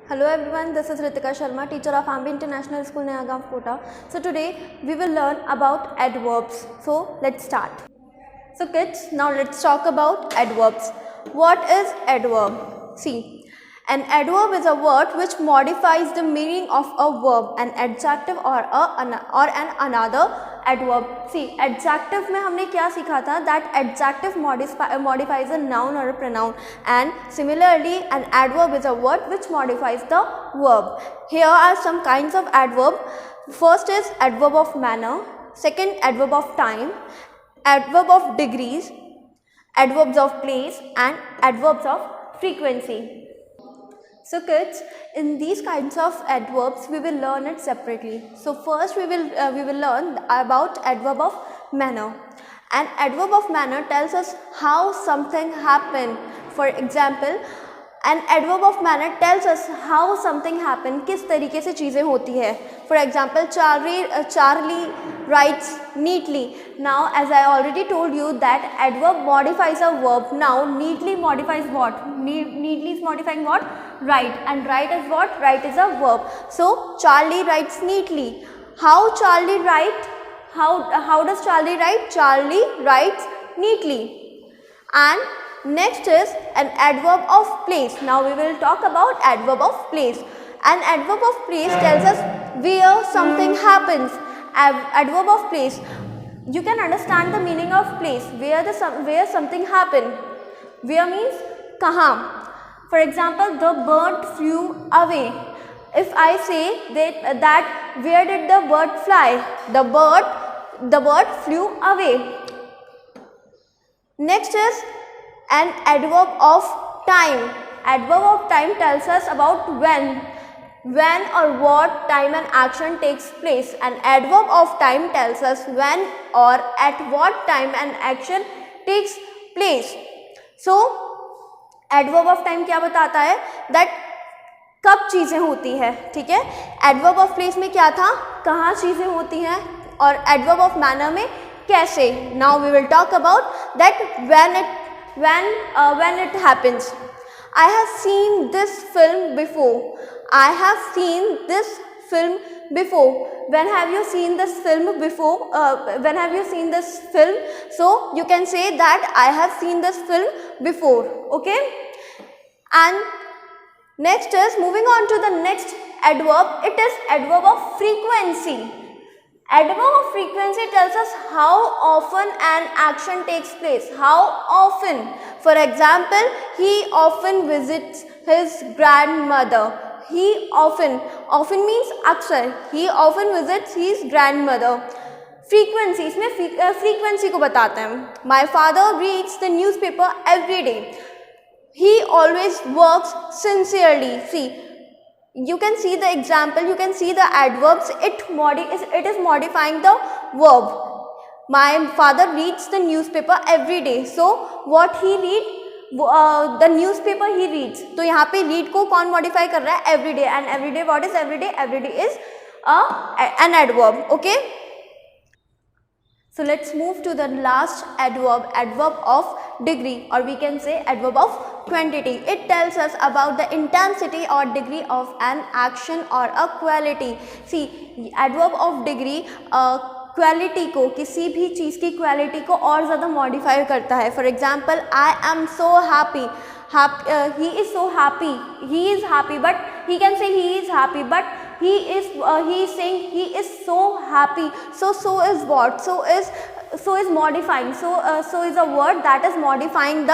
Hello everyone, this is Ritika Sharma, teacher of Ambi International School, Nayagaon, Kota. So today we will learn about adverbs. So let's start. So kids, now let's talk about adverbs. What is adverb? See, an adverb is a word which modifies the meaning of a verb, an adjective or an another adverb. See, adjective में हमने क्या सीखा था? That adjective modifies a noun or a pronoun, and similarly an adverb is a word which modifies the verb. Here are some kinds of adverb. First is adverb of manner, second adverb of time, adverb of degrees, adverbs of place, and adverbs of frequency. So kids, in these kinds of adverbs we will learn it separately. So first we will learn about adverb of manner. An adverb of manner tells us how something happened. For example, an adverb of manner tells us how something happened, किस तरीके से चीज़ें होती है. For example, Charlie writes neatly. Now, as I already told you that adverb modifies a verb. Now, neatly modifies what? Neatly is modifying what? Write. And write is what? Write is a verb. So, Charlie writes neatly. How Charlie write? How does Charlie write? Charlie writes neatly. And next is an adverb of place. Now we will talk about adverb of place. An adverb of place tells us where something happens. Adverb of place, you can understand the meaning of place, where something happened. Where means kahan. For example, the bird flew away. If I say that where did the bird fly? The bird flew away. Next is an adverb of time. Adverb of time tells us about when or what time an action takes place. An adverb of time tells us when or at what time an action takes place. So adverb of time क्या बताता है? That कब चीज़ें होती है, ठीक है. Adverb of place में क्या था? कहाँ चीज़ें होती हैं. और adverb of manner में कैसे. Now we will talk about that when it happens. I have seen this film before. I have seen this film before. When have you seen this film before? When have you seen this film? So you can say that I have seen this film before. Okay. And next is moving on to the next adverb. It is adverb of frequency. Adverb of frequency tells us how often an action takes place. How often. For example, he often visits his grandmother. He often means अक्सर. He often visits his grandmother. Frequency, इसमें frequency को बताते हैं. My father reads the newspaper every day. He always works sincerely. See, you can see the example, you can see the adverbs, it is modifying the verb. My father reads the newspaper every day. So what he read? The newspaper he reads. तो यहाँ पे read को कौन modify कर रहा है? Every day. And every day, what is every day? Every day is an adverb. Okay. So let's move to the last adverb, adverb of degree, or we can say adverb of quantity. It tells us about the intensity or degree of an action or a quality. See, adverb of degree quality को, किसी भी चीज़ की quality को और ज़्यादा modify करता है. For example, I am so happy. He is so happy. He is happy, but he can say he is happy, but he is saying he is so happy. So is what? So is modifying. So is a word that is modifying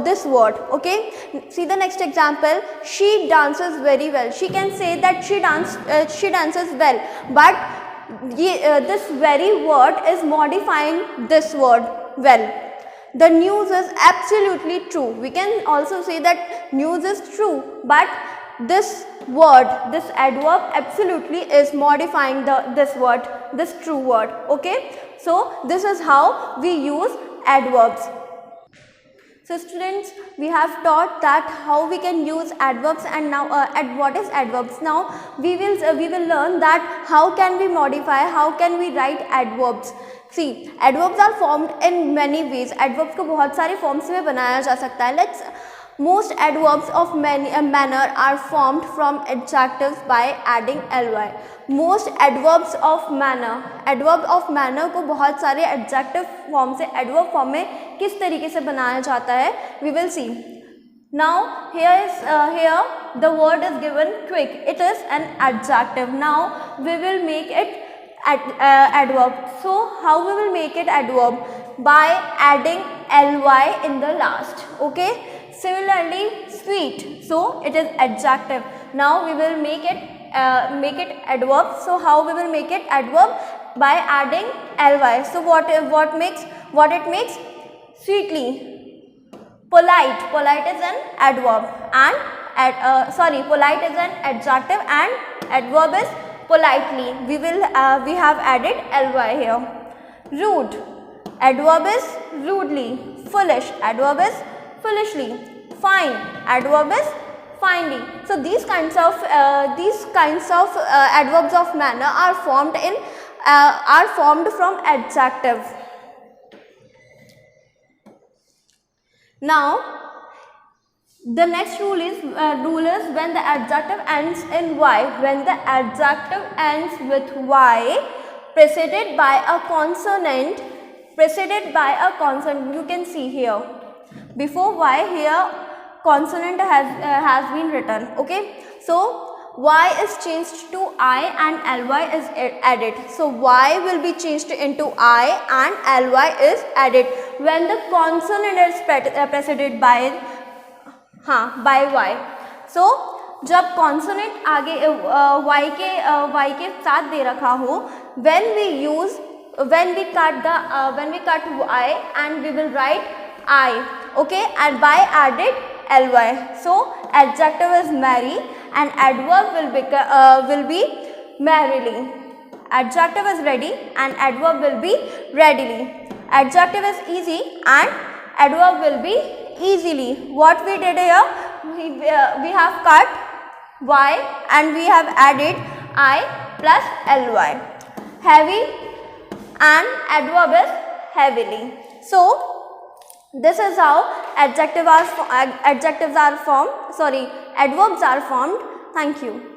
this word. Okay. See the next example. She dances very well. She can say that she dances well, but this very word is modifying this word well. The news is absolutely true. We can also say that news is true, but this word, this adverb absolutely is modifying this word, this true word. Okay. So this is how we use adverbs. So students, we have taught that how we can use adverbs, and now what is adverbs. Now we will learn that how can we modify, how can we write adverbs. See, adverbs are formed in many ways. Adverbs को बहुत सारे forms में बनाया जा सकता है. Most adverbs of manner are formed from adjectives by adding ly. Most adverbs of manner, adverb of manner को बहुत सारे adjective form से adverb form में किस तरीके से बनाया जाता है, we will see. Now here the word is given quick. It is an adjective. Now we will make it adverb. So how we will make it adverb? By adding ly in the last. Okay. Similarly, sweet. So it is adjective. Now we will make it adverb. So how we will make it adverb? By adding ly. So what it makes? Sweetly. Polite is an adverb and polite is an adjective and adverb is politely. We have added ly here. Rude, adverb is rudely. Foolish, adverb is foolishly. Fine, adverb is finely. So these kinds of adverbs of manner are formed from adjective. Now, the next rule is when the adjective ends in y. When the adjective ends with y, preceded by a consonant, you can see here. Before y, here consonant has been written. Okay, so y is changed to I and ly is added. So y will be changed into I and ly is added when the consonant is preceded by y. So जब consonant आगे y के साथ दे रखा हो, when we cut y and we will write I, okay, and by added ly. So adjective is merry and adverb will be merrily. Adjective is ready and adverb will be readily. Adjective is easy and adverb will be easily. What we did here, we have cut y and we have added I plus ly. Heavy and adverb is heavily. So this is how adverbs are formed. Thank you.